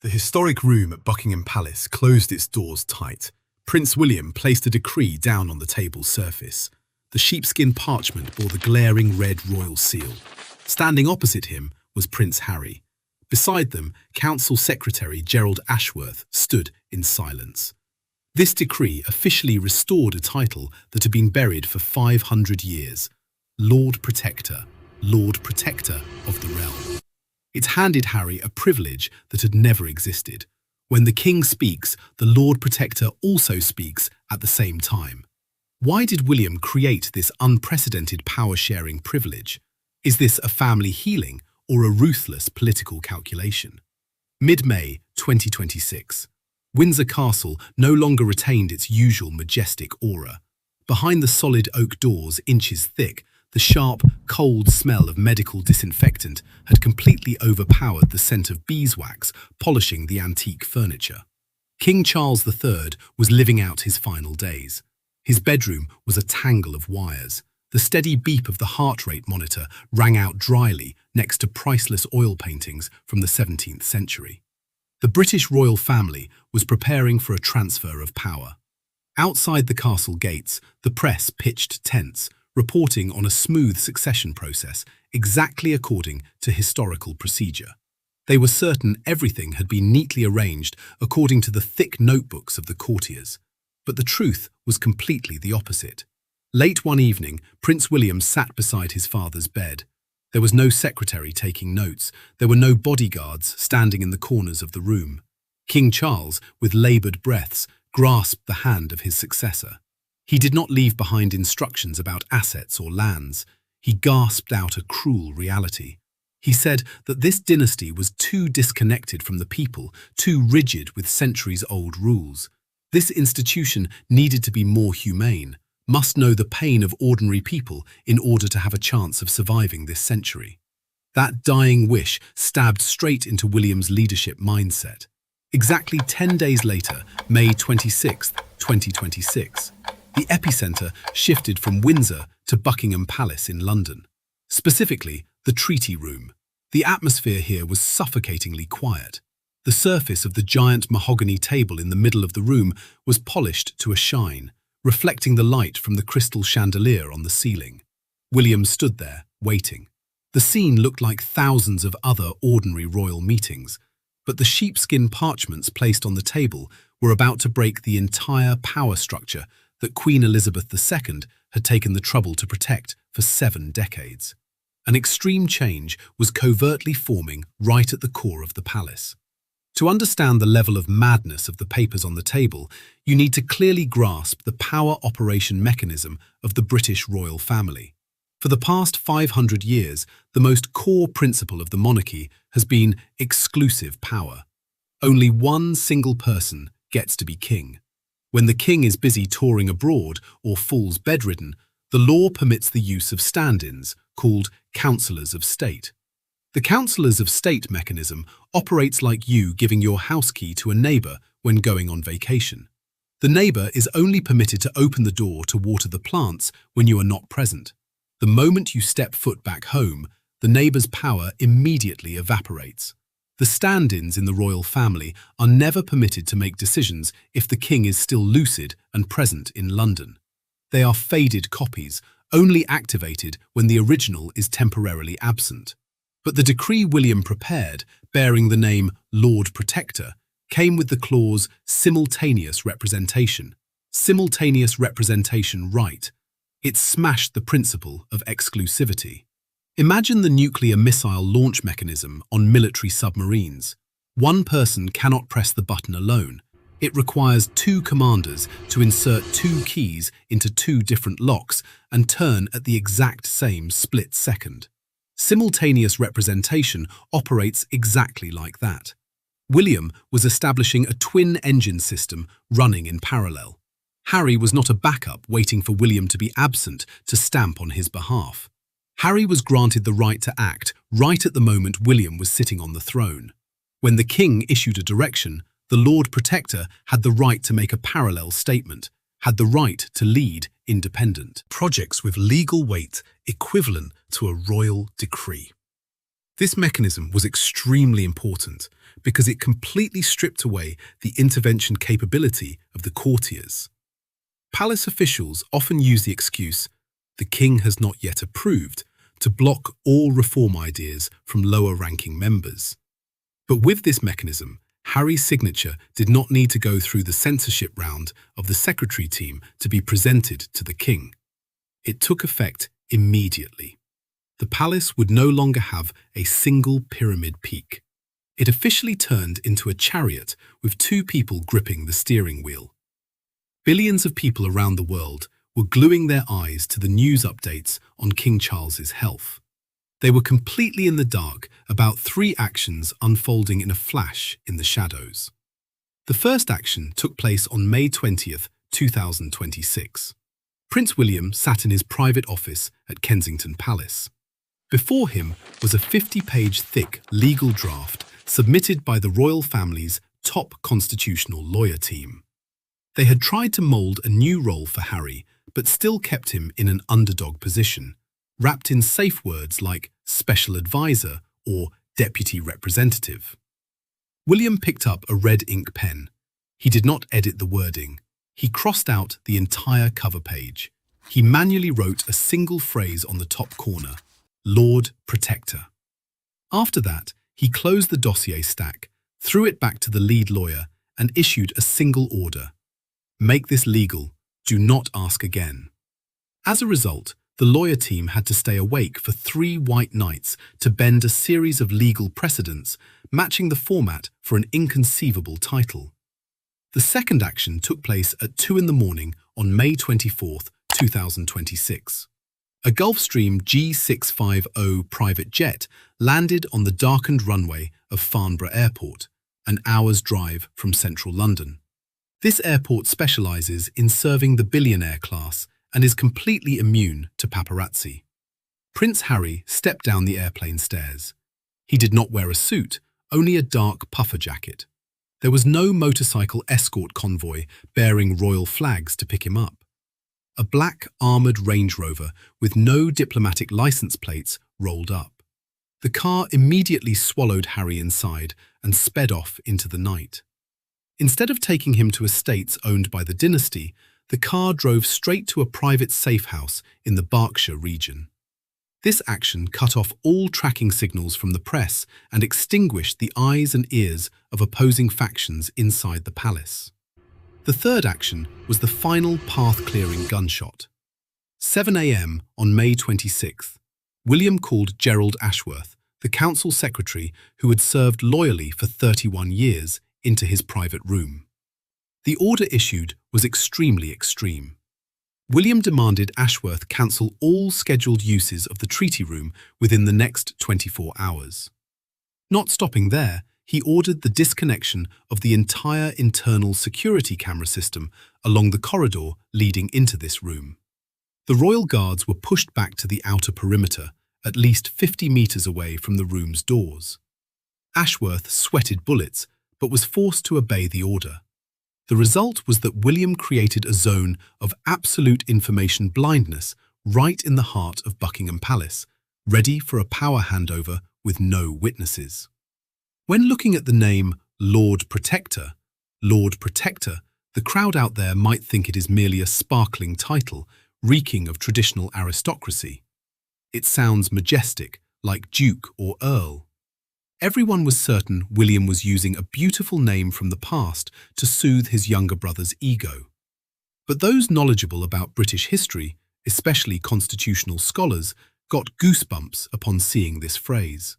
The historic room at Buckingham Palace closed its doors tight. Prince William placed a decree down on the table's surface. The sheepskin parchment bore the glaring red royal seal. Standing opposite him was Prince Harry. Beside them, Council Secretary Gerald Ashworth stood in silence. This decree officially restored a title that had been buried for 500 years. Lord Protector of the realm. It handed Harry a privilege that had never existed. When the king speaks, the Lord Protector also speaks at the same time. Why did William create this unprecedented power-sharing privilege? Is this a family healing or a ruthless political calculation? Mid-May 2026. Windsor Castle no longer retained its usual majestic aura. Behind the solid oak doors inches thick, the sharp, cold smell of medical disinfectant had completely overpowered the scent of beeswax polishing the antique furniture. King Charles III was living out his final days. His bedroom was a tangle of wires. The steady beep of the heart rate monitor rang out dryly next to priceless oil paintings from the 17th century. The British royal family was preparing for a transfer of power. Outside the castle gates, the press pitched tents, reporting on a smooth succession process exactly according to historical procedure. They were certain everything had been neatly arranged according to the thick notebooks of the courtiers. But the truth was completely the opposite. Late one evening, Prince William sat beside his father's bed. There was no secretary taking notes. There were no bodyguards standing in the corners of the room. King Charles, with laboured breaths, grasped the hand of his successor. He did not leave behind instructions about assets or lands. He gasped out a cruel reality. He said that this dynasty was too disconnected from the people, too rigid with centuries-old rules. This institution needed to be more humane, must know the pain of ordinary people in order to have a chance of surviving this century. That dying wish stabbed straight into William's leadership mindset. Exactly 10 days later, May 26, 2026, the epicenter shifted from Windsor to Buckingham Palace in London. Specifically, the Treaty Room. The atmosphere here was suffocatingly quiet. The surface of the giant mahogany table in the middle of the room was polished to a shine, reflecting the light from the crystal chandelier on the ceiling. William stood there, waiting. The scene looked like thousands of other ordinary royal meetings, but the sheepskin parchments placed on the table were about to break the entire power structure that Queen Elizabeth II had taken the trouble to protect for 7 decades. An extreme change was covertly forming right at the core of the palace. To understand the level of madness of the papers on the table, you need to clearly grasp the power operation mechanism of the British royal family. For the past 500 years, the most core principle of the monarchy has been exclusive power. Only one single person gets to be king. When the king is busy touring abroad or falls bedridden, the law permits the use of stand-ins, called councillors of state. The councillors of state mechanism operates like you giving your house key to a neighbour when going on vacation. The neighbour is only permitted to open the door to water the plants when you are not present. The moment you step foot back home, the neighbour's power immediately evaporates. The stand-ins in the royal family are never permitted to make decisions if the king is still lucid and present in London. They are faded copies, only activated when the original is temporarily absent. But the decree William prepared, bearing the name Lord Protector, came with the clause simultaneous representation. Simultaneous representation right. It smashed the principle of exclusivity. Imagine the nuclear missile launch mechanism on military submarines. One person cannot press the button alone. It requires 2 commanders to insert 2 keys into 2 different locks and turn at the exact same split second. Simultaneous representation operates exactly like that. William was establishing a twin-engine system running in parallel. Harry was not a backup waiting for William to be absent to stamp on his behalf. Harry was granted the right to act right at the moment William was sitting on the throne. When the king issued a direction, the Lord Protector had the right to make a parallel statement, had the right to lead independent projects with legal weight equivalent to a royal decree. This mechanism was extremely important because it completely stripped away the intervention capability of the courtiers. Palace officials often use the excuse, "the king has not yet approved," to block all reform ideas from lower-ranking members. But with this mechanism, Harry's signature did not need to go through the censorship round of the secretary team to be presented to the king. It took effect immediately. The palace would no longer have a single pyramid peak. It officially turned into a chariot with two people gripping the steering wheel. Billions of people around the world were gluing their eyes to the news updates on King Charles's health. They were completely in the dark about three actions unfolding in a flash in the shadows. The first action took place on May 20th, 2026. Prince William sat in his private office at Kensington Palace. Before him was a 50-page thick legal draft submitted by the royal family's top constitutional lawyer team. They had tried to mould a new role for Harry, but still kept him in an underdog position, wrapped in safe words like special advisor or deputy representative. William picked up a red ink pen. He did not edit the wording. He crossed out the entire cover page. He manually wrote a single phrase on the top corner, Lord Protector. After that, he closed the dossier stack, threw it back to the lead lawyer, and issued a single order. Make this legal. Do not ask again. As a result, the lawyer team had to stay awake for 3 white nights to bend a series of legal precedents, matching the format for an inconceivable title. The second action took place at 2 in the morning on May 24th, 2026. A Gulfstream G650 private jet landed on the darkened runway of Farnborough Airport, an hour's drive from central London. This airport specialises in serving the billionaire class and is completely immune to paparazzi. Prince Harry stepped down the airplane stairs. He did not wear a suit, only a dark puffer jacket. There was no motorcycle escort convoy bearing royal flags to pick him up. A black armoured Range Rover with no diplomatic licence plates rolled up. The car immediately swallowed Harry inside and sped off into the night. Instead of taking him to estates owned by the dynasty, the car drove straight to a private safe house in the Berkshire region. This action cut off all tracking signals from the press and extinguished the eyes and ears of opposing factions inside the palace. The third action was the final path-clearing gunshot. 7 a.m. on May 26th, William called Gerald Ashworth, the council secretary who had served loyally for 31 years, into his private room. The order issued was extremely extreme. William demanded Ashworth cancel all scheduled uses of the treaty room within the next 24 hours. Not stopping there, he ordered the disconnection of the entire internal security camera system along the corridor leading into this room. The royal guards were pushed back to the outer perimeter, at least 50 meters away from the room's doors. Ashworth sweated bullets, but was forced to obey the order. The result was that William created a zone of absolute information blindness right in the heart of Buckingham Palace, ready for a power handover with no witnesses. When looking at the name Lord Protector, the crowd out there might think it is merely a sparkling title, reeking of traditional aristocracy. It sounds majestic, like Duke or Earl. Everyone was certain William was using a beautiful name from the past to soothe his younger brother's ego. But those knowledgeable about British history, especially constitutional scholars, got goosebumps upon seeing this phrase.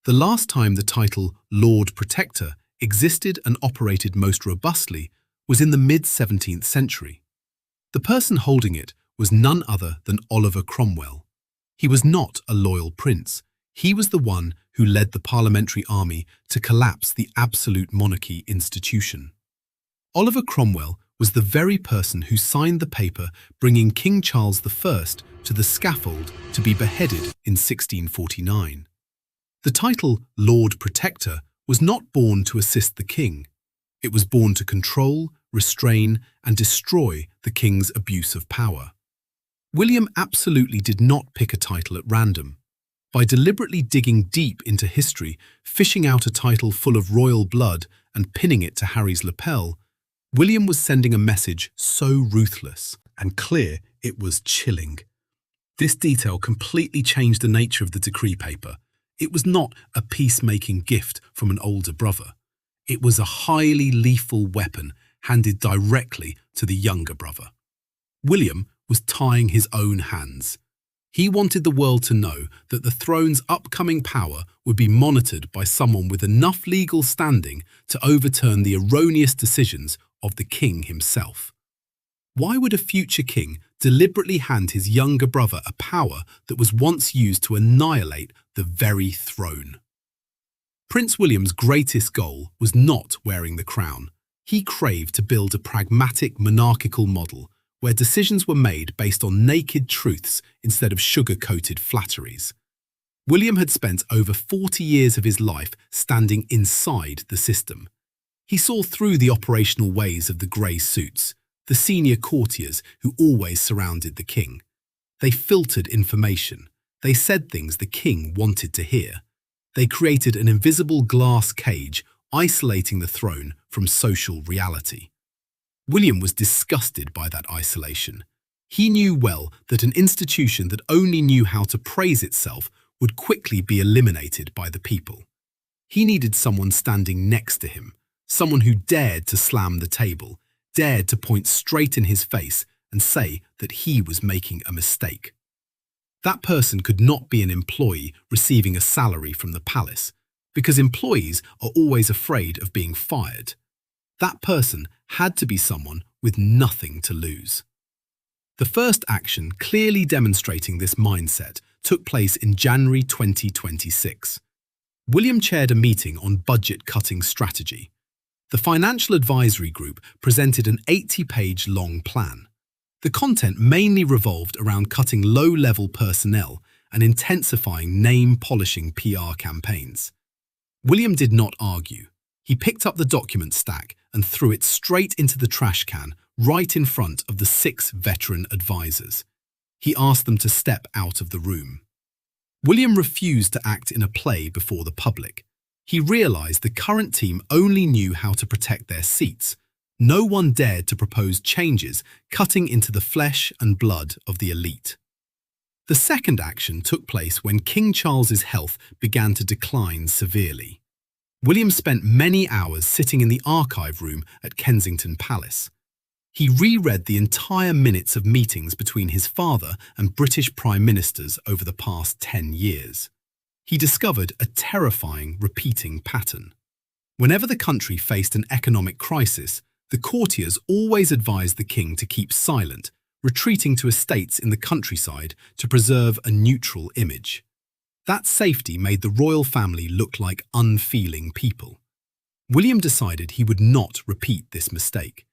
The last time the title Lord Protector existed and operated most robustly was in the mid-17th century. The person holding it was none other than Oliver Cromwell. He was not a loyal prince. He was the one who led the parliamentary army to collapse the absolute monarchy institution. Oliver Cromwell was the very person who signed the paper bringing King Charles I to the scaffold to be beheaded in 1649. The title Lord Protector was not born to assist the king. It was born to control, restrain, and destroy the king's abuse of power. William absolutely did not pick a title at random. By deliberately digging deep into history, fishing out a title full of royal blood and pinning it to Harry's lapel, William was sending a message so ruthless and clear it was chilling. This detail completely changed the nature of the decree paper. It was not a peacemaking gift from an older brother. It was a highly lethal weapon handed directly to the younger brother. William was tying his own hands. He wanted the world to know that the throne's upcoming power would be monitored by someone with enough legal standing to overturn the erroneous decisions of the king himself. Why would a future king deliberately hand his younger brother a power that was once used to annihilate the very throne? Prince William's greatest goal was not wearing the crown. He craved to build a pragmatic monarchical model where decisions were made based on naked truths instead of sugar-coated flatteries. William had spent over 40 years of his life standing inside the system. He saw through the operational ways of the grey suits, the senior courtiers who always surrounded the king. They filtered information. They said things the king wanted to hear. They created an invisible glass cage isolating the throne from social reality. William was disgusted by that isolation. He knew well that an institution that only knew how to praise itself would quickly be eliminated by the people. He needed someone standing next to him, someone who dared to slam the table, dared to point straight in his face and say that he was making a mistake. That person could not be an employee receiving a salary from the palace, because employees are always afraid of being fired. That person had to be someone with nothing to lose. The first action clearly demonstrating this mindset took place in January 2026. William chaired a meeting on budget-cutting strategy. The Financial Advisory Group presented an 80-page long plan. The content mainly revolved around cutting low-level personnel and intensifying name-polishing PR campaigns. William did not argue. He picked up the document stack and threw it straight into the trash can right in front of the 6 veteran advisors. He asked them to step out of the room. William refused to act in a play before the public. He realized the current team only knew how to protect their seats. No one dared to propose changes cutting into the flesh and blood of the elite. The second action took place when King Charles's health began to decline severely. William spent many hours sitting in the archive room at Kensington Palace. He reread the entire minutes of meetings between his father and British prime ministers over the past 10 years. He discovered a terrifying repeating pattern. Whenever the country faced an economic crisis, the courtiers always advised the king to keep silent, retreating to estates in the countryside to preserve a neutral image. That safety made the royal family look like unfeeling people. William decided he would not repeat this mistake.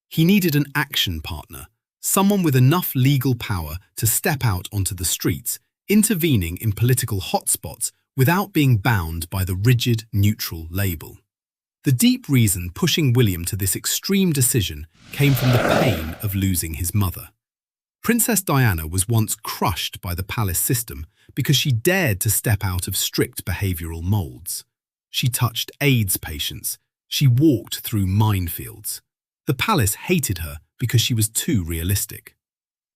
He needed an action partner, someone with enough legal power to step out onto the streets, intervening in political hotspots without being bound by the rigid, neutral label. The deep reason pushing William to this extreme decision came from the pain of losing his mother. Princess Diana was once crushed by the palace system because she dared to step out of strict behavioral molds. She touched AIDS patients. She walked through minefields. The palace hated her because she was too realistic.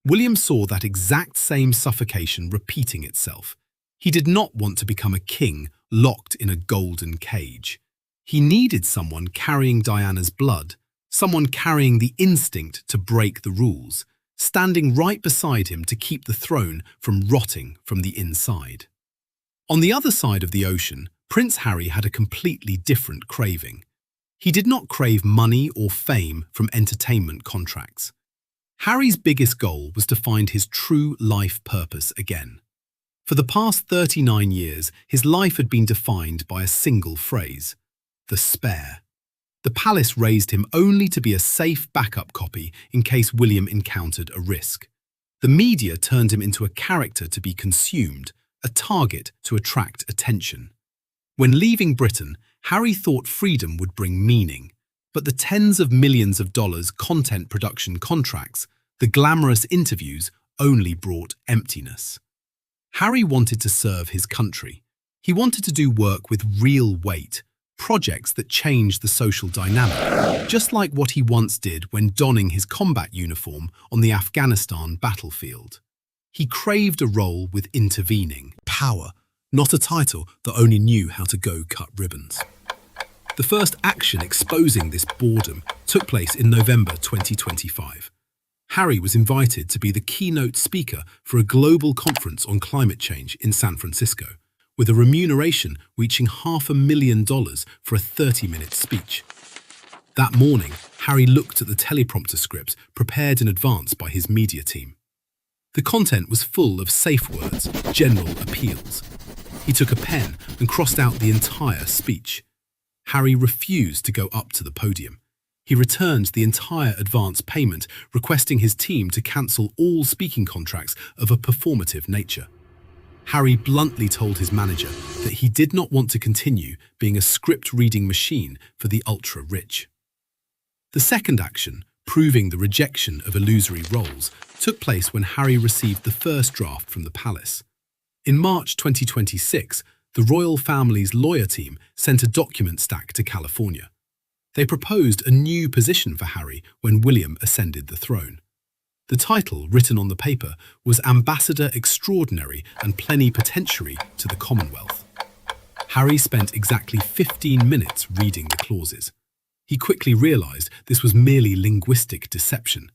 William saw that exact same suffocation repeating itself. He did not want to become a king locked in a golden cage. He needed someone carrying Diana's blood, someone carrying the instinct to break the rules, standing right beside him to keep the throne from rotting from the inside. On the other side of the ocean, Prince Harry had a completely different craving. He did not crave money or fame from entertainment contracts. Harry's biggest goal was to find his true life purpose again. For the past 39 years, his life had been defined by a single phrase: the spare. The palace raised him only to be a safe backup copy in case William encountered a risk. The media turned him into a character to be consumed, a target to attract attention. When leaving Britain, Harry thought freedom would bring meaning, but the tens of millions of dollars content production contracts, the glamorous interviews, only brought emptiness. Harry wanted to serve his country. He wanted to do work with real weight, projects that changed the social dynamic, just like what he once did when donning his combat uniform on the Afghanistan battlefield. He craved a role with intervening power, not a title that only knew how to go cut ribbons. The first action exposing this boredom took place in November 2025. Harry was invited to be the keynote speaker for a global conference on climate change in San Francisco, with a remuneration reaching $500,000 for a 30-minute speech. That morning, Harry looked at the teleprompter script prepared in advance by his media team. The content was full of safe words, general appeals. He took a pen and crossed out the entire speech. Harry refused to go up to the podium. He returned the entire advance payment, requesting his team to cancel all speaking contracts of a performative nature. Harry bluntly told his manager that he did not want to continue being a script-reading machine for the ultra-rich. The second action, proving the rejection of illusory roles, took place when Harry received the first draft from the palace. In March 2026, the royal family's lawyer team sent a document stack to California. They proposed a new position for Harry when William ascended the throne. The title, written on the paper, was Ambassador Extraordinary and Plenipotentiary to the Commonwealth. Harry spent exactly 15 minutes reading the clauses. He quickly realized this was merely linguistic deception.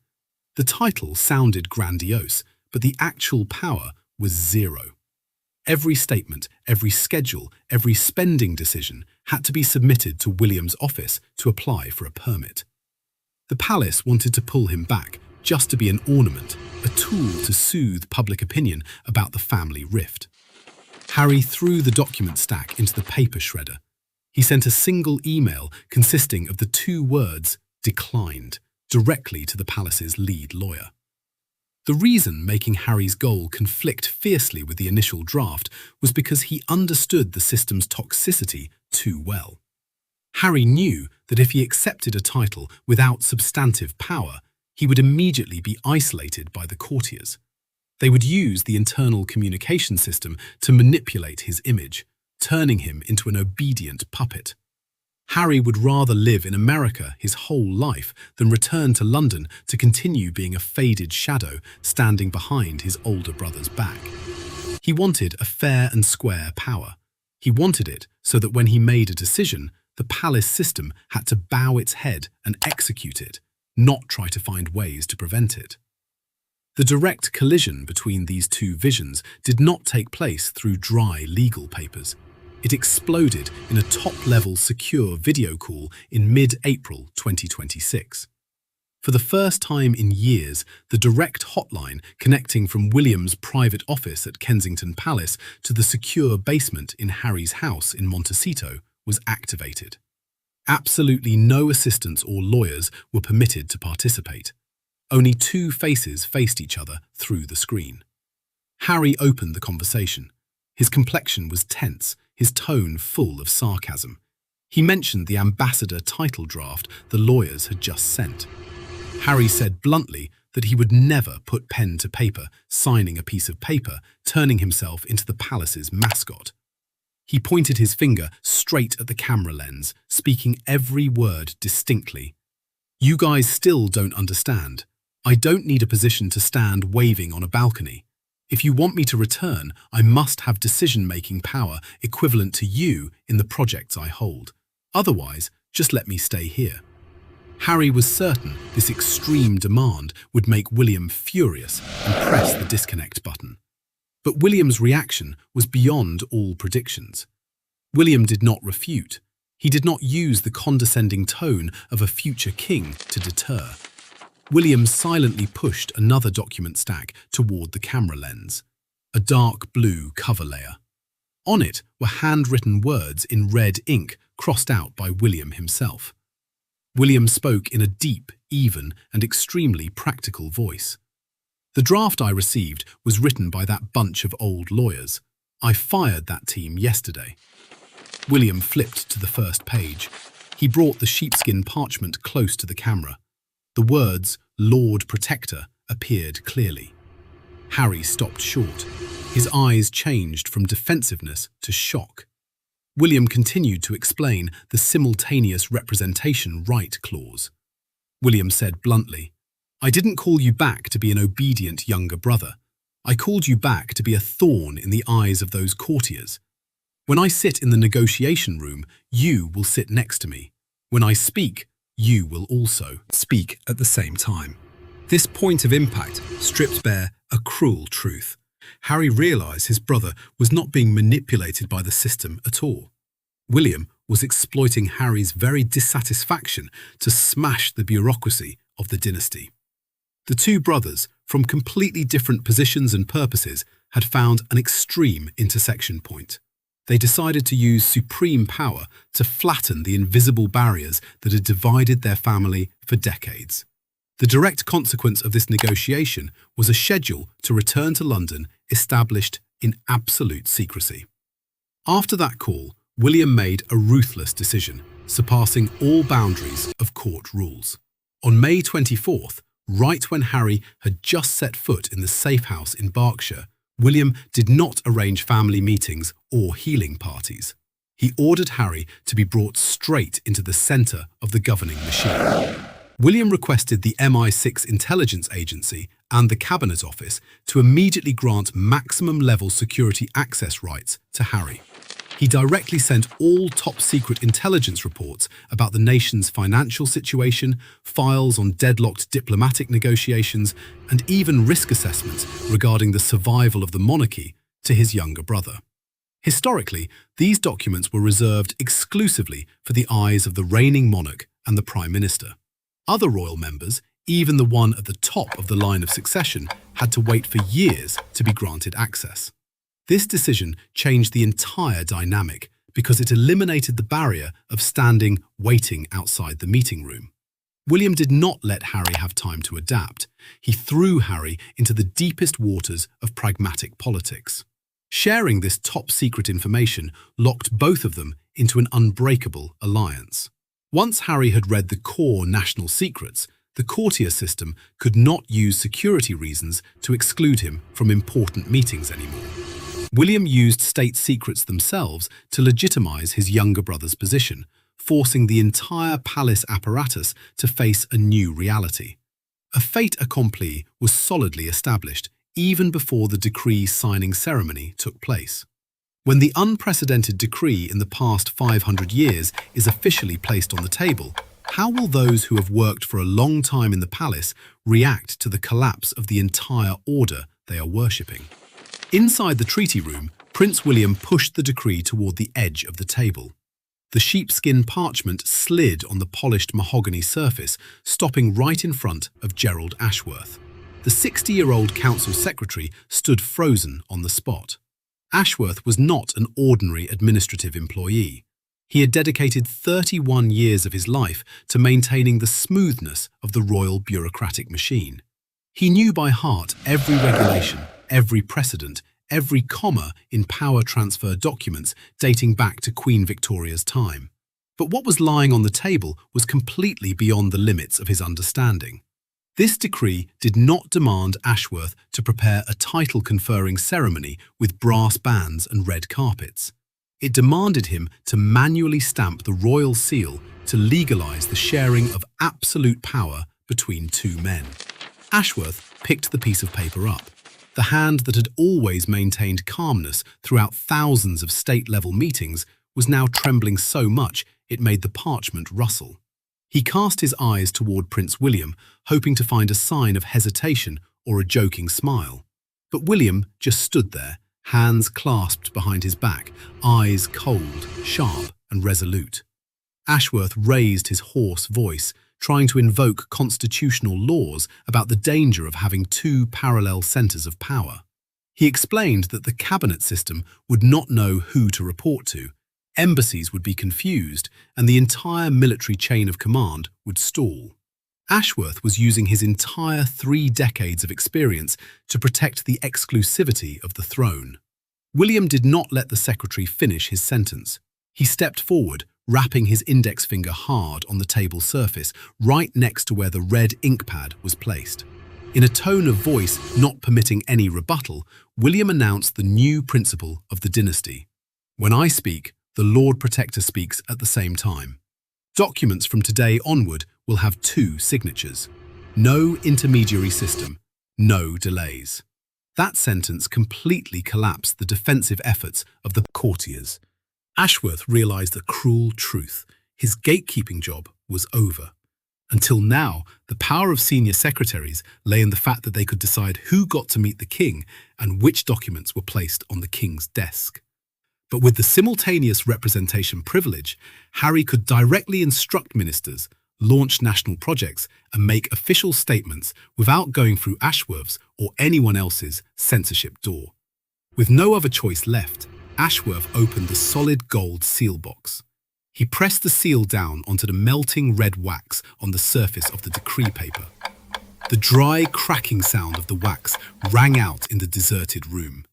The title sounded grandiose, but the actual power was zero. Every statement, every schedule, every spending decision had to be submitted to William's office to apply for a permit. The palace wanted to pull him back, just to be an ornament, a tool to soothe public opinion about the family rift. Harry threw the document stack into the paper shredder. He sent a single email consisting of the 2 words, "declined," directly to the palace's lead lawyer. The reason making Harry's goal conflict fiercely with the initial draft was because he understood the system's toxicity too well. Harry knew that if he accepted a title without substantive power, he would immediately be isolated by the courtiers. They would use the internal communication system to manipulate his image, turning him into an obedient puppet. Harry would rather live in America his whole life than return to London to continue being a faded shadow standing behind his older brother's back. He wanted a fair and square power. He wanted it so that when he made a decision, the palace system had to bow its head and execute it, not try to find ways to prevent it. The direct collision between these two visions did not take place through dry legal papers. It exploded in a top-level secure video call in mid-April 2026. For the first time in years, the direct hotline connecting from William's private office at Kensington Palace to the secure basement in Harry's house in Montecito was activated. Absolutely no assistants or lawyers were permitted to participate. Only 2 faces faced each other through the screen. Harry opened the conversation. His complexion was tense, his tone full of sarcasm. He mentioned the ambassador title draft the lawyers had just sent. Harry said bluntly that he would never put pen to paper, signing a piece of paper, turning himself into the palace's mascot. He pointed his finger straight at the camera lens, speaking every word distinctly. "You guys still don't understand. I don't need a position to stand waving on a balcony. If you want me to return, I must have decision-making power equivalent to you in the projects I hold. Otherwise, just let me stay here." Harry was certain this extreme demand would make William furious and press the disconnect button. But William's reaction was beyond all predictions. William did not refute. He did not use the condescending tone of a future king to deter. William silently pushed another document stack toward the camera lens, a dark blue cover layer. On it were handwritten words in red ink crossed out by William himself. William spoke in a deep, even, and extremely practical voice. "The draft I received was written by that bunch of old lawyers. I fired that team yesterday." William flipped to the first page. He brought the sheepskin parchment close to the camera. The words, "Lord Protector," appeared clearly. Harry stopped short. His eyes changed from defensiveness to shock. William continued to explain the simultaneous representation right clause. William said bluntly, "I didn't call you back to be an obedient younger brother. I called you back to be a thorn in the eyes of those courtiers. When I sit in the negotiation room, you will sit next to me. When I speak, you will also speak at the same time." This point of impact stripped bare a cruel truth. Harry realised his brother was not being manipulated by the system at all. William was exploiting Harry's very dissatisfaction to smash the bureaucracy of the dynasty. The two brothers, from completely different positions and purposes, had found an extreme intersection point. They decided to use supreme power to flatten the invisible barriers that had divided their family for decades. The direct consequence of this negotiation was a schedule to return to London established in absolute secrecy. After that call, William made a ruthless decision, surpassing all boundaries of court rules. On May 24th, right when Harry had just set foot in the safe house in Berkshire, William did not arrange family meetings or healing parties. He ordered Harry to be brought straight into the centre of the governing machine. William requested the MI6 intelligence agency and the Cabinet Office to immediately grant maximum-level security access rights to Harry. He directly sent all top-secret intelligence reports about the nation's financial situation, files on deadlocked diplomatic negotiations, and even risk assessments regarding the survival of the monarchy to his younger brother. Historically, these documents were reserved exclusively for the eyes of the reigning monarch and the Prime Minister. Other royal members, even the one at the top of the line of succession, had to wait for years to be granted access. This decision changed the entire dynamic because it eliminated the barrier of standing waiting outside the meeting room. William did not let Harry have time to adapt. He threw Harry into the deepest waters of pragmatic politics. Sharing this top-secret information locked both of them into an unbreakable alliance. Once Harry had read the core national secrets, the courtier system could not use security reasons to exclude him from important meetings anymore. William used state secrets themselves to legitimize his younger brother's position, forcing the entire palace apparatus to face a new reality. A fait accompli was solidly established even before the decree signing ceremony took place. When the unprecedented decree in the past 500 years is officially placed on the table, how will those who have worked for a long time in the palace react to the collapse of the entire order they are worshipping? Inside the treaty room, Prince William pushed the decree toward the edge of the table. The sheepskin parchment slid on the polished mahogany surface, stopping right in front of Gerald Ashworth. The 60-year-old council secretary stood frozen on the spot. Ashworth was not an ordinary administrative employee. He had dedicated 31 years of his life to maintaining the smoothness of the royal bureaucratic machine. He knew by heart every regulation, every precedent, every comma in power transfer documents dating back to Queen Victoria's time. But what was lying on the table was completely beyond the limits of his understanding. This decree did not demand Ashworth to prepare a title-conferring ceremony with brass bands and red carpets. It demanded him to manually stamp the royal seal to legalize the sharing of absolute power between two men. Ashworth picked the piece of paper up. The hand that had always maintained calmness throughout thousands of state-level meetings was now trembling so much it made the parchment rustle. He cast his eyes toward Prince William, hoping to find a sign of hesitation or a joking smile. But William just stood there, hands clasped behind his back, eyes cold, sharp, and resolute. Ashworth raised his hoarse voice, trying to invoke constitutional laws about the danger of having two parallel centres of power. He explained that the cabinet system would not know who to report to, embassies would be confused, and the entire military chain of command would stall. Ashworth was using his entire 3 decades of experience to protect the exclusivity of the throne. William did not let the secretary finish his sentence. He stepped forward, rapping his index finger hard on the table surface, right next to where the red ink pad was placed. In a tone of voice not permitting any rebuttal, William announced the new principle of the dynasty. When I speak, the Lord Protector speaks at the same time. Documents from today onward will have 2 signatures. No intermediary system, no delays. That sentence completely collapsed the defensive efforts of the courtiers. Ashworth realized a cruel truth. His gatekeeping job was over. Until now, the power of senior secretaries lay in the fact that they could decide who got to meet the king and which documents were placed on the king's desk. But with the simultaneous representation privilege, Harry could directly instruct ministers, launch national projects, and make official statements without going through Ashworth's or anyone else's censorship door. With no other choice left, Ashworth opened the solid gold seal box. He pressed the seal down onto the melting red wax on the surface of the decree paper. The dry, cracking sound of the wax rang out in the deserted room.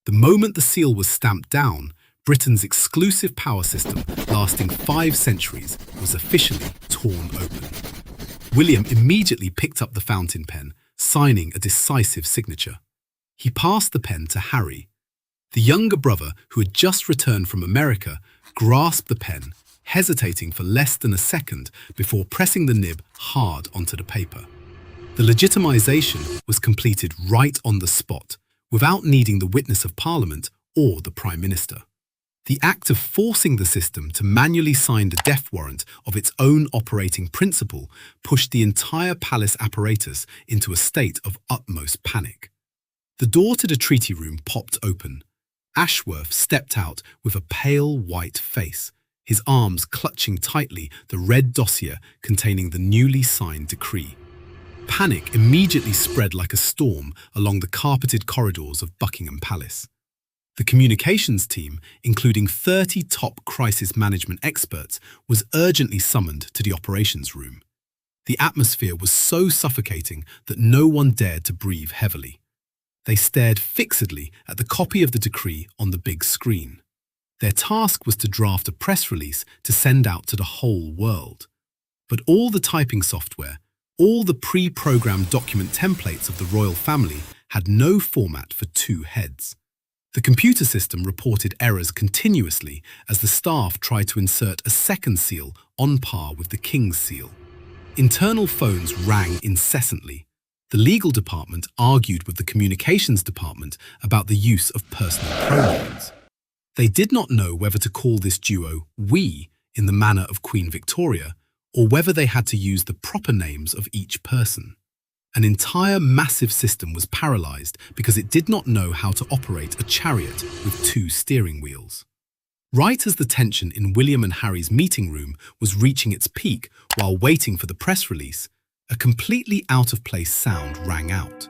The moment the seal was stamped down, Britain's exclusive power system, lasting 5 centuries, was officially torn open. William immediately picked up the fountain pen, signing a decisive signature. He passed the pen to Harry. The younger brother, who had just returned from America, grasped the pen, hesitating for less than a second before pressing the nib hard onto the paper. The legitimization was completed right on the spot, without needing the witness of Parliament or the Prime Minister. The act of forcing the system to manually sign the death warrant of its own operating principle pushed the entire palace apparatus into a state of utmost panic. The door to the treaty room popped open. Ashworth stepped out with a pale white face, his arms clutching tightly the red dossier containing the newly signed decree. Panic immediately spread like a storm along the carpeted corridors of Buckingham Palace. The communications team, including 30 top crisis management experts, was urgently summoned to the operations room. The atmosphere was so suffocating that no one dared to breathe heavily. They stared fixedly at the copy of the decree on the big screen. Their task was to draft a press release to send out to the whole world. But all the typing software, all the pre-programmed document templates of the royal family had no format for 2 heads. The computer system reported errors continuously as the staff tried to insert a second seal on par with the king's seal. Internal phones rang incessantly. The legal department argued with the communications department about the use of personal pronouns. They did not know whether to call this duo "we" in the manner of Queen Victoria, or whether they had to use the proper names of each person. An entire massive system was paralyzed because it did not know how to operate a chariot with 2 steering wheels. Right as the tension in William and Harry's meeting room was reaching its peak while waiting for the press release, a completely out-of-place sound rang out.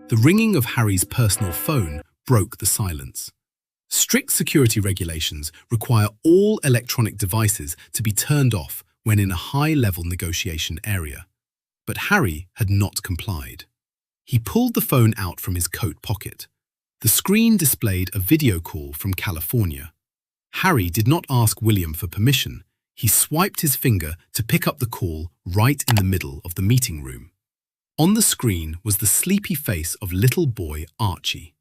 The ringing of Harry's personal phone broke the silence. Strict security regulations require all electronic devices to be turned off when in a high-level negotiation area. But Harry had not complied. He pulled the phone out from his coat pocket. The screen displayed a video call from California. Harry did not ask William for permission. He swiped his finger to pick up the call right in the middle of the meeting room. On the screen was the sleepy face of little boy Archie.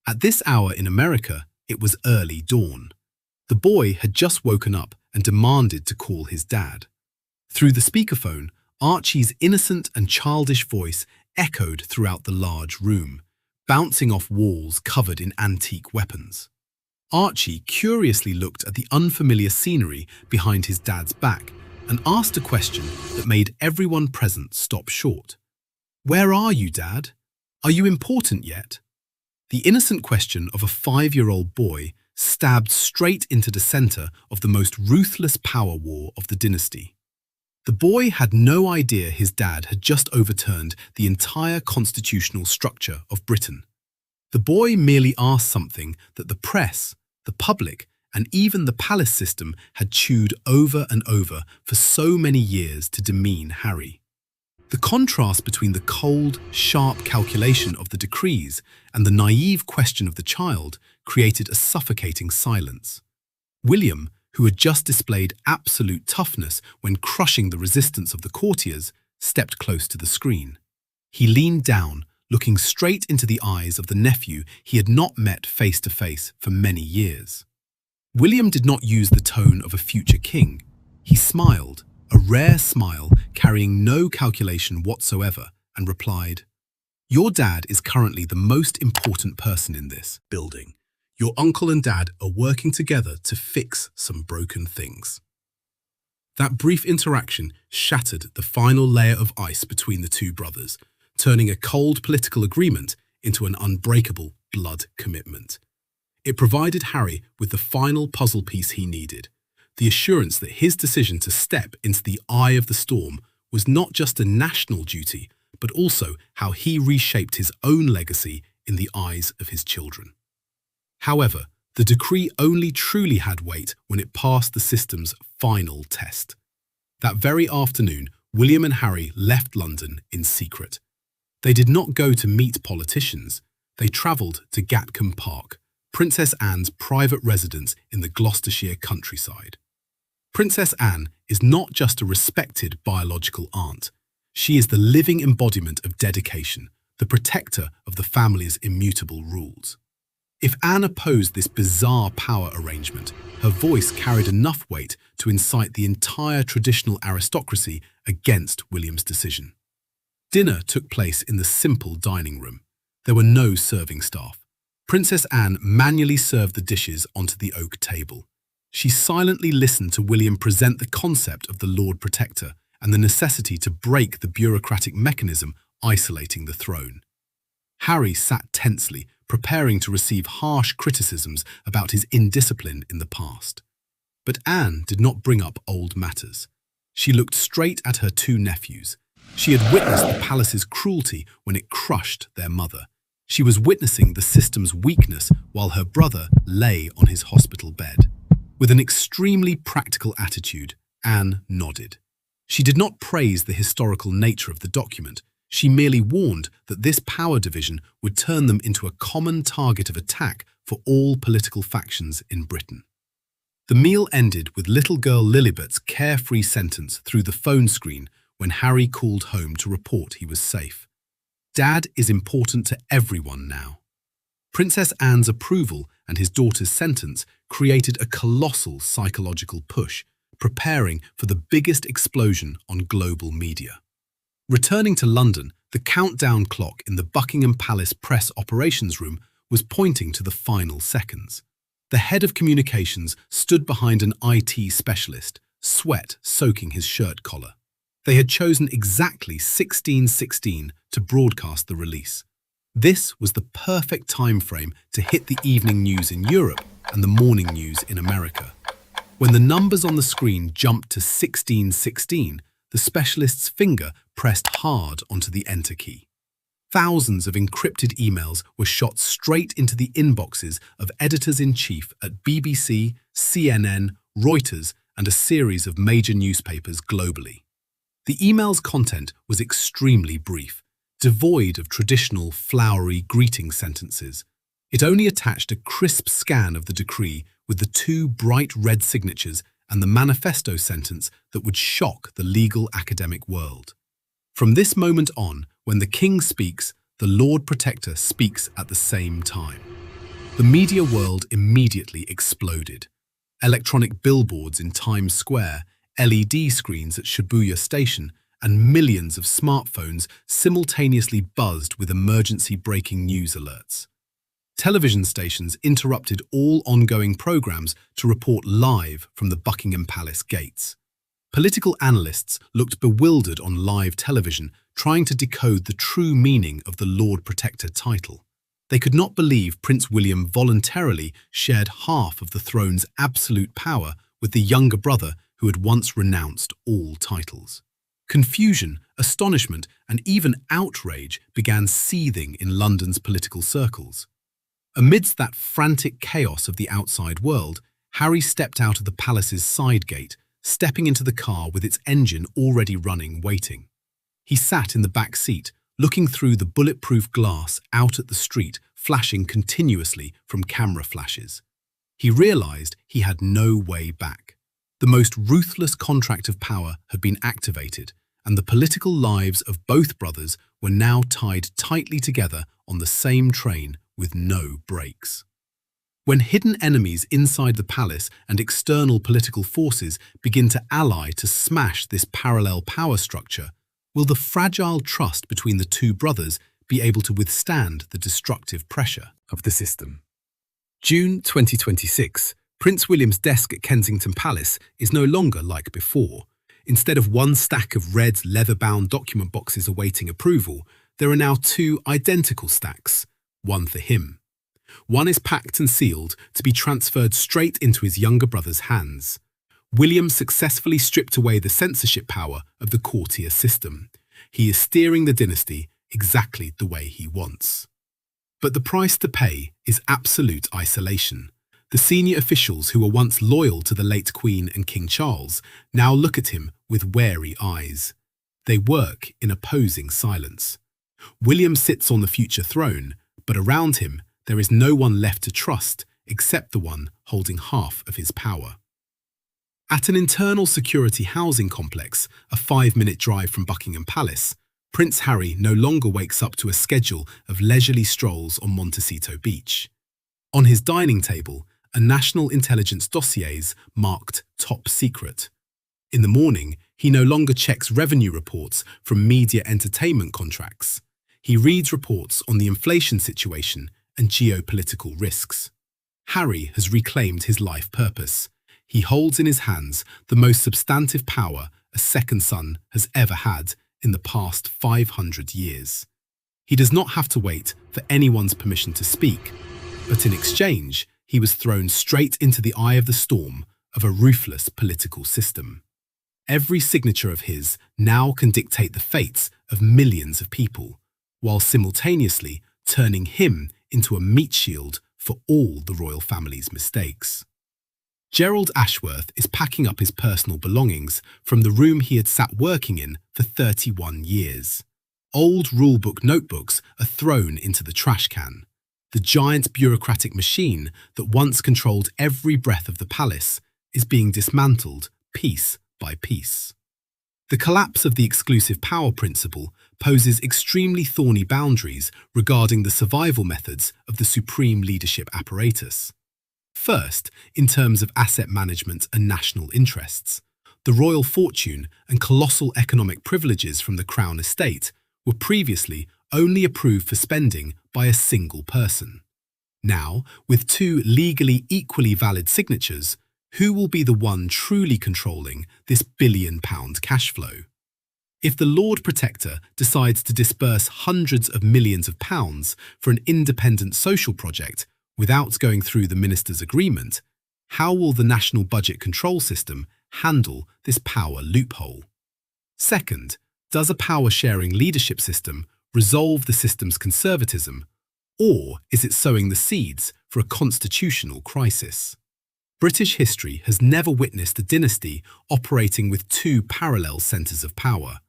At this hour in America, it was early dawn. The boy had just woken up and demanded to call his dad. Through the speakerphone, Archie's innocent and childish voice echoed throughout the large room, bouncing off walls covered in antique weapons. Archie curiously looked at the unfamiliar scenery behind his dad's back and asked a question that made everyone present stop short. "Where are you, Dad? Are you important yet?" The innocent question of a 5-year-old boy stabbed straight into the center of the most ruthless power war of the dynasty. The boy had no idea his dad had just overturned the entire constitutional structure of Britain. The boy merely asked something that the press, the public, and even the palace system had chewed over and over for so many years to demean Harry. The contrast between the cold, sharp calculation of the decrees and the naive question of the child created a suffocating silence. William, who had just displayed absolute toughness when crushing the resistance of the courtiers, stepped close to the screen. He leaned down, looking straight into the eyes of the nephew he had not met face to face for many years. William did not use the tone of a future king. He smiled, a rare smile carrying no calculation whatsoever, and replied, "Your dad is currently the most important person in this building. Your uncle and dad are working together to fix some broken things." That brief interaction shattered the final layer of ice between the two brothers, turning a cold political agreement into an unbreakable blood commitment. It provided Harry with the final puzzle piece he needed, the assurance that his decision to step into the eye of the storm was not just a national duty, but also how he reshaped his own legacy in the eyes of his children. However, the decree only truly had weight when it passed the system's final test. That very afternoon, William and Harry left London in secret. They did not go to meet politicians. They travelled to Gatcombe Park, Princess Anne's private residence in the Gloucestershire countryside. Princess Anne is not just a respected biological aunt. She is the living embodiment of dedication, the protector of the family's immutable rules. If Anne opposed this bizarre power arrangement, her voice carried enough weight to incite the entire traditional aristocracy against William's decision. Dinner took place in the simple dining room. There were no serving staff. Princess Anne manually served the dishes onto the oak table. She silently listened to William present the concept of the Lord Protector and the necessity to break the bureaucratic mechanism isolating the throne. Harry sat tensely, preparing to receive harsh criticisms about his indiscipline in the past. But Anne did not bring up old matters. She looked straight at her two nephews. She had witnessed the palace's cruelty when it crushed their mother. She was witnessing the system's weakness while her brother lay on his hospital bed. With an extremely practical attitude, Anne nodded. She did not praise the historical nature of the document. She merely warned that this power division would turn them into a common target of attack for all political factions in Britain. The meal ended with little girl Lilibet's carefree sentence through the phone screen when Harry called home to report he was safe. "Dad is important to everyone now." Princess Anne's approval and his daughter's sentence created a colossal psychological push, preparing for the biggest explosion on global media. Returning to London, the countdown clock in the Buckingham Palace press operations room was pointing to the final seconds. The head of communications stood behind an IT specialist, sweat soaking his shirt collar. They had chosen exactly 16:16 to broadcast the release. This was the perfect time frame to hit the evening news in Europe and the morning news in America. When the numbers on the screen jumped to 16:16, the specialist's finger pressed hard onto the enter key. Thousands of encrypted emails were shot straight into the inboxes of editors-in-chief at BBC, CNN, Reuters, and a series of major newspapers globally. The email's content was extremely brief, devoid of traditional flowery greeting sentences. It only attached a crisp scan of the decree with the two bright red signatures and the manifesto sentence that would shock the legal academic world. From this moment on, when the king speaks, the Lord Protector speaks at the same time. The media world immediately exploded. Electronic billboards in Times Square, LED screens at Shibuya Station, and millions of smartphones simultaneously buzzed with emergency breaking news alerts. Television stations interrupted all ongoing programs to report live from the Buckingham Palace gates. Political analysts looked bewildered on live television, trying to decode the true meaning of the Lord Protector title. They could not believe Prince William voluntarily shared half of the throne's absolute power with the younger brother who had once renounced all titles. Confusion, astonishment, and even outrage began seething in London's political circles. Amidst that frantic chaos of the outside world, Harry stepped out of the palace's side gate, stepping into the car with its engine already running, waiting. He sat in the back seat, looking through the bulletproof glass out at the street, flashing continuously from camera flashes. He realized he had no way back. The most ruthless contract of power had been activated, and the political lives of both brothers were now tied tightly together on the same train with no brakes. When hidden enemies inside the palace and external political forces begin to ally to smash this parallel power structure, will the fragile trust between the two brothers be able to withstand the destructive pressure of the system? June 2026. Prince William's desk at Kensington Palace is no longer like before. Instead of one stack of red leather-bound document boxes awaiting approval, there are now two identical stacks, one for him. One is packed and sealed to be transferred straight into his younger brother's hands. William successfully stripped away the censorship power of the courtier system. He is steering the dynasty exactly the way he wants. But the price to pay is absolute isolation. The senior officials who were once loyal to the late Queen and King Charles now look at him with wary eyes. They work in opposing silence. William sits on the future throne, but around him there is no one left to trust except the one holding half of his power. At an internal security housing complex, a 5-minute drive from Buckingham Palace, Prince Harry no longer wakes up to a schedule of leisurely strolls on Montecito Beach. On his dining table, a national intelligence dossiers marked top secret. In the morning, he no longer checks revenue reports from media entertainment contracts. He reads reports on the inflation situation and geopolitical risks. Harry has reclaimed his life purpose. He holds in his hands the most substantive power a second son has ever had in the past 500 years. He does not have to wait for anyone's permission to speak, but in exchange, he was thrown straight into the eye of the storm of a ruthless political system. Every signature of his now can dictate the fates of millions of people, while simultaneously turning him into a meat shield for all the royal family's mistakes. Gerald Ashworth is packing up his personal belongings from the room he had sat working in for 31 years. Old rulebook notebooks are thrown into the trash can. The giant bureaucratic machine that once controlled every breath of the palace is being dismantled piece by piece. The collapse of the exclusive power principle poses extremely thorny boundaries regarding the survival methods of the supreme leadership apparatus. First, in terms of asset management and national interests, the royal fortune and colossal economic privileges from the Crown estate were previously only approved for spending by a single person. Now, with two legally equally valid signatures, who will be the one truly controlling this billion-pound cash flow? If the Lord Protector decides to disburse hundreds of millions of pounds for an independent social project without going through the minister's agreement, how will the National Budget Control System handle this power loophole? Second, does a power-sharing leadership system resolve the system's conservatism, or is it sowing the seeds for a constitutional crisis? British history has never witnessed a dynasty operating with two parallel centres of power.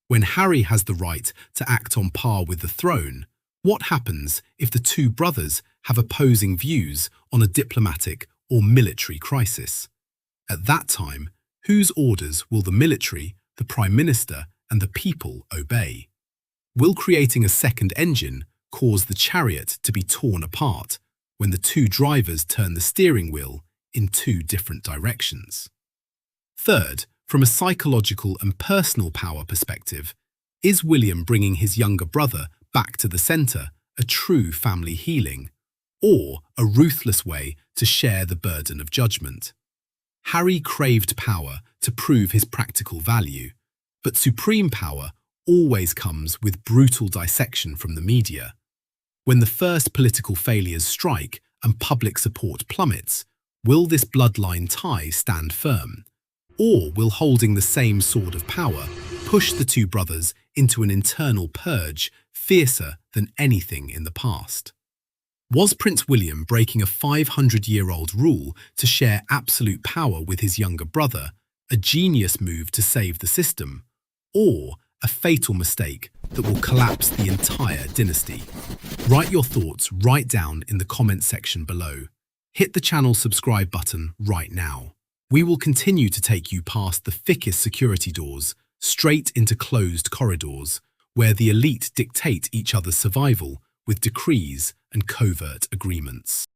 When Harry has the right to act on par with the throne, what happens if the two brothers have opposing views on a diplomatic or military crisis? At that time, whose orders will the military, the Prime Minister, and the people obey? Will creating a second engine cause the chariot to be torn apart when the two drivers turn the steering wheel in two different directions? Third, from a psychological and personal power perspective, is William bringing his younger brother back to the centre a true family healing, or a ruthless way to share the burden of judgment? Harry craved power to prove his practical value, but supreme power always comes with brutal dissection from the media. When the first political failures strike and public support plummets, will this bloodline tie stand firm? Or will holding the same sword of power push the two brothers into an internal purge fiercer than anything in the past? Was Prince William breaking a 500-year-old rule to share absolute power with his younger brother a genius move to save the system, or a fatal mistake that will collapse the entire dynasty? Write your thoughts right down in the comment section below. Hit the channel subscribe button right now. We will continue to take you past the thickest security doors straight into closed corridors, where the elite dictate each other's survival with decrees and covert agreements.